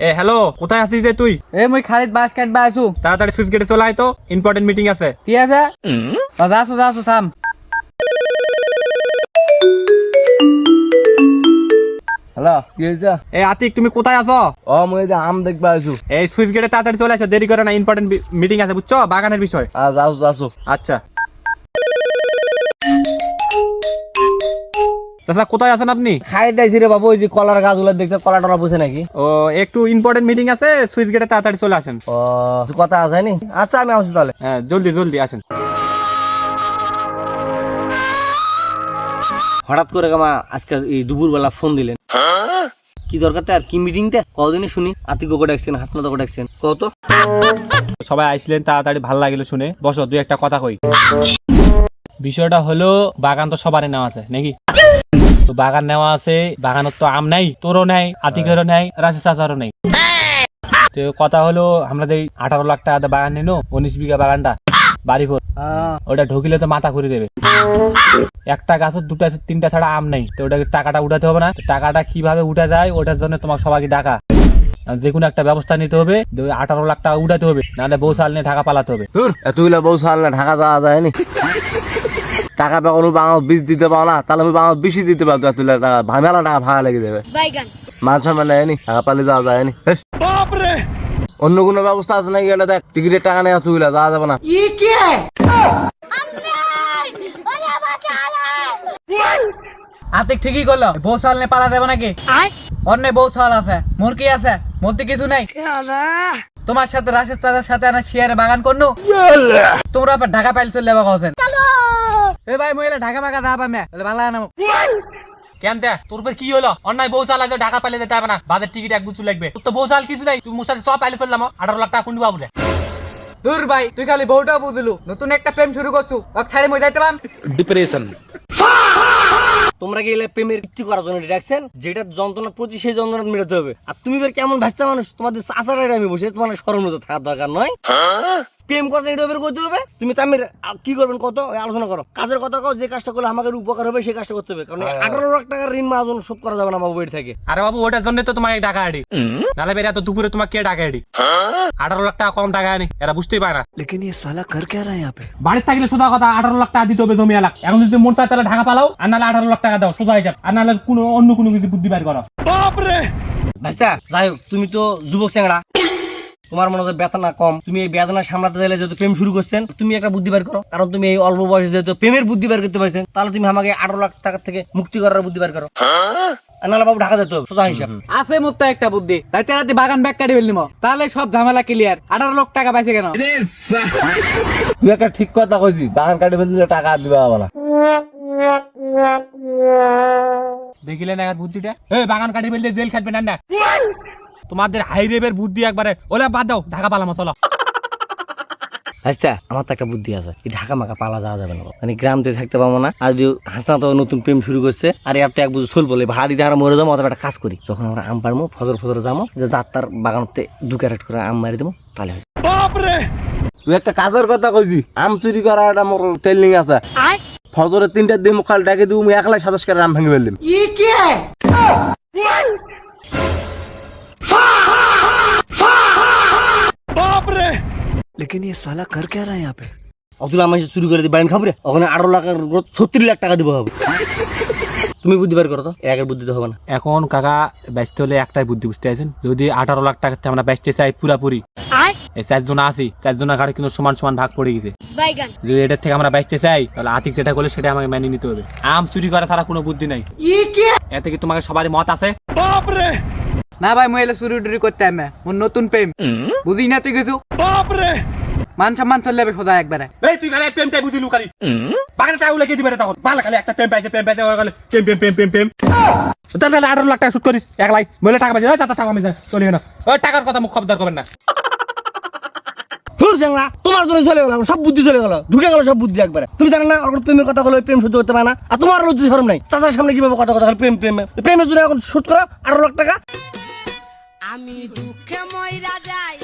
এ hello, কোথায় আছিস রে তুই? মুই খালিদ বাস কাটবা আছু। তাড়াতাড়ি সুইচ গেটে চলে আয় তো, ইম্পর্টেন্ট মিটিং আছে। কি আছে? যাচ্ছু থাম। হ্যালো, কি হয়েছে? এ আতিক, তুমি কোথায় আছো? মুই আম দেখবা আইছু। এই সুইচ গেটে তাড়াতাড়ি চলে আসো, দেরি করে না, ইম্পর্টেন্ট মিটিং আছে বুঝছো, বাগানের বিষয়। যাও। আচ্ছা চাচা, কোথায় আছেন আপনি? খাই দিয়েছি রে বাবু, ওই যে কলার গাছগুলো দেখতে, কলা টলা বুঝে নাকি? ও একটু ইম্পর্টেন্ট মিটিং আছে, সুইচ গেটে তাড়াতাড়ি চলে আসেন। কথা আছে নি? আচ্ছা আমি আসছি তাহলে। হ্যাঁ, জলদি আসেন। হঠাৎ করে কামা আজকে এই দুপুর বেলা ফোন দিলেন, কি দরকার তার? কি মিটিং তে কদিনই শুনি? আতিক ডাকছেন, হাসনাত ডাকছেন, কত? সবাই আসলেন, তাড়াতাড়ি ভাল লাগিল শুনে। বসো, দুই একটা কথা কই। বিষয়টা হলো, বাগান তো সবারই নেওয়া আছে নাকি? তো বাগান নেওয়া আছে, বাগানের তো আম নাই, তোরও নাই, আতিকেরও নাই, রাশেদ চাচারও নাই। তো কথা হলো, আমাদের 18 লাখ টাকা বাগান নিল, 19 বিঘা বাগানটা বাড়ি ভোর, ওটা ঢুকিলে তো মাথা ঘুরে দেবে। একটা গাছের দুটা তিনটা ছাড়া আম নেই, তো ওটাকে টাকাটা উঠাতে হবে না? টাকাটা কিভাবে উঠা যায়, ওটার জন্য তোমাকে সবাইকে ডাকা। যে কোনো একটা ব্যবস্থা নিতে হবে, 18 লাখ টাকা উঠাতে হবে, নাহলে বউ সাল নিয়ে ঢাকা পালাতে হবে। এতগুলা বউ সাল না ঢাকা যাওয়া যায় নি? টাকা পাবো বাংলা বীজ দিতে পাও না, তাহলে আমি বাংলা বেশি দিতে পারবো। এতগুলা টাকা মেলা টাকা ভাড়া লেগে যাবে। মান সম্মান নেয়নি, ঢাকা পালে যাওয়া যায় নি। অন্য কোনো ব্যবস্থা আছে নাকি? গেলে দেখ, টিকিটের টাকা নেই, এতগুলা যাওয়া যাবে না। আতিক ঠিকই করলো, বউ সাল নিয়ে পালা দেবে নাকি? অন্য বউ সাল আছে, মোর কি আছে? মধ্যে কিছু নাই। তোমার সাথে রাশেদ চাচার সাথে আমার শিয়ারে বাগান করনু, তোমরা ঢাকা পাইলে চলে যাবা কছেন। এ ভাই মহিলা ঢাকা মাকা যা পামে ভালো লাগে না। কেন দে, তোর কি হলো? অন্যায় বউ চাল আছে, ঢাকা পাইলে যেতে হবে না, বাজার টিকিট এক বুঝতে লাগবে। তোর তো বউ চাল কিছু নাই, তুই মোর সাথে সব পাইলে চললাম। 18 লাখ টাকা কোন বাবু রে? দূর ভাই, তুই খালি বউটা বুঝলু, নতুন একটা প্রেম শুরু করছু, ওকে ছাড়ে মই যাইতে পাম? ডিপ্রেশন। তোমরা গেলে প্রেমের কি করার জন্য ডাকছেন? যেটা যন্ত্রণা প্রতি সেই যন্ত্রণা মেটাতে হবে। আর তুমি বের কেমন ভাসতে মানুষ, তোমাদের চাচারাই আমি বসে, তোমার সরম লজ্জা থাকার দরকার নয়। প্রেম কথা এটা বের করতে হবে। তুমি তামির কি করবেন কত আলোচনা করো, কাজের কথা কও, যে কাজটা করলে আমাদের উপকার হবে সেই কাজটা করতে হবে। কারণ 18 লাখ টাকার ঋণ মাজন শোধ করা যাবে না বাবু এর থেকে। আরে বাবু, ওটার জন্য তো তোমাকে টাকা আড়ি, নালে বেরিয়ে তো দুপুরে তোমাকে কে টাকা আড়ি? 18 লাখ টাকা কম টাকা আনি, এরা বুঝতেই পারে না। लेकिन ये साला कर क्या रहा है यहाँ पे? বাড়ির থাকলে সোজা কথা 18 লাখ টাকা দিতে হবে জমি এলাকা। এখন যদি মন চায় তাহলে ঢাকা পালাও, আর নাহলে 18 লাখ টাকা দাও, সোজা হিসাব। আর নাহলে কোনো অন্য কোনো কিছু বুদ্ধি বের করো। ভাইস্তা যাই হোক, তুমি তো যুবক চেংড়া, তোমার মনে হয় বেতনা কম, তুমি এই বেতনা সামলাতে চাইলে যেহেতু প্রেম শুরু করছেন, তুমি একটা বুদ্ধি বের করো। কারণ তুমি এই অল্প বয়সে যেহেতু প্রেমের বুদ্ধি বের করতে পারছেন, তাহলে তুমি আমাকে 18 লাখ টাকা থেকে মুক্তি করার বুদ্ধি বের করো। নাহলে বাবু ঢাকা যেতে হবে, সোজা হিসাব। আছে মোত্তা একটা বুদ্ধি, রাতে রাতে বাগান ব্যাগ কাটি ফেললিম, তাহলে সব ঝামেলা ক্লিয়ার। 18 লাখ টাকা পাইছে কেন? তুই একটা ঠিক কথা কইছি, বাগান কাটে ফেললে টাকা দিবে না। দেখিলেন আর বুদ্ধিটা? বাগান কাটি ফেললে জেল খাটবে না। তোমাদের হাই রেবের বুদ্ধি একবারে, ওলা বাদ দাও, ঢাকা পালামো চলো। আচ্ছা, আমার তো একটা বুদ্ধি আছে, এই ঢাকা মাকা পালা যাওয়া যাবে না, মানে গ্রাম থেকে থাকতে পাবো না। আর যদি হাসনা তো নতুন প্রেম শুরু করছে, আর এর তো এক বুঝে চল বলে ভাড়া দিতে আমরা মরে যাবো। অথবা একটা কাজ করি, যখন আমরা আম পারবো ফজর যাবো, যে যাত্রার বাগানতে 2 ক্যারেট করে আম মারি দেবো, তাহলে হয়। তুই একটা কাজের কথা কইছি, আম চুরি করা একটা মোর ট্রেনিং আছে। ফজরের 3টার দিন মুখাল ডাকে দিব, মুই 127 ক্যারেট আম ভেঙে ফেললাম। लेकिन ये साला कर क्या रहा है यहाँ पे? অতুল আমার চুরি করে দিয়ে বাড়ি খাবো রে, ওখানে 18 লাখের 36 লাখ টাকা দিব হবে। তুমি বুদ্ধি বের করো তো, একের বুদ্ধি তো হবে না। এখন কাকা ব্যস্ত হলে একটাই বুদ্ধি, বুঝতে আছেন? যদি 18 লাখ টাকা আমরা ব্যস্ত চাই পুরাপুরি, এই 4 জন আছি, 4 জনের ঘাড়ে কিন্তু সমান সমান ভাগ পড়ে গেছে। যদি এটার থেকে আমরা ব্যস্ত চাই, তাহলে আতিক যেটা করলে সেটা আমাকে মেনে নিতে হবে। আম চুরি করা ছাড়া কোনো বুদ্ধি নাই। এতে কি তোমাকে সবারই মত আছে? না ভাই, মই এলে চুরি টুরি করতে আমি, মোর নতুন প্রেম, বুঝি না তুই কিছু? মান সম্মান চলে যাবে সোজা একবারে। এই তুই খালি প্রেম চাই বুঝিলু, খালি বাগানে টাকা উলে কে দিবে রে? তখন ভালো খালি একটা প্রেম পাইছে, ওরা খালি প্রেম। তাহলে 18 লাখ টাকা শুট করিস একলাই, বলে টাকা পাইছে, টাকা আমি চলি না। ওই টাকার কথা মুখ খবরদার করবেন না। তোমার জন্য চলে গেল, সব বুদ্ধি চলে গেল, ঢুকে গেল সব বুদ্ধি একবারে। তুমি জানো না, ওর প্রেমের কথা হলো প্রেম সহ্য করতে পারে না। আর তোমার লজ্জা শরম নাই, চাচার সামনে কিভাবে কথা প্রেমের জন্য এখন শুট করো 18 লাখ টাকা। আমি দুঃখে মইরা যাই।